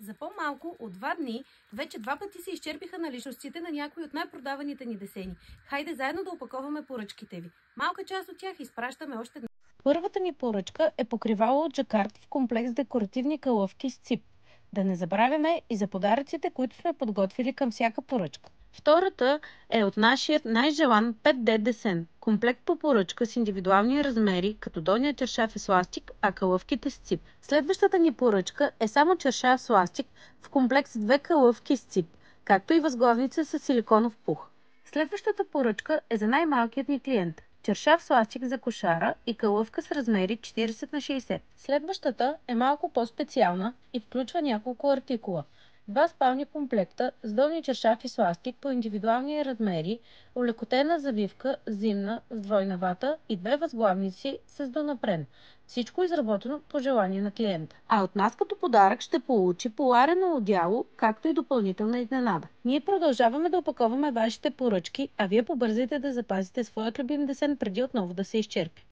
За по-малко от 2 дни вече 2 пъти се изчерпиха наличностите на някои от най-продаваните ни десени. Хайде заедно да опаковаме поръчките ви. Малка част от тях изпращаме още днес. Първата ни поръчка е покривало от жакард в комплекс декоративни калъфки с цип. Да не забравяме и за подаръците, които сме подготвили към всяка поръчка. Втората е от нашия най-желан 5D десен. Комплект по поръчка с индивидуални размери, като долният чершаф е с ластик, а калъфките с цип. Следващата ни поръчка е само чершаф с ластик в комплект с 2 калъфки с цип, както и възглавница с силиконов пух. Следващата поръчка е за най-малкият ни клиент. Чершаф с ластик за кошара и калъфка с размери 40x60. Следващата е малко по-специална и включва няколко артикула. 2 спални комплекта с долни чершафи с ластик по индивидуални размери, олекотена завивка, зимна, с двойна вата и 2 възглавници с донапрен. Всичко изработено по желание на клиента. А от нас като подарък ще получи поларено одяло, както и допълнителна изненада. Ние продължаваме да опаковаме вашите поръчки, а вие побързайте да запазите своят любим десен преди отново да се изчерпи.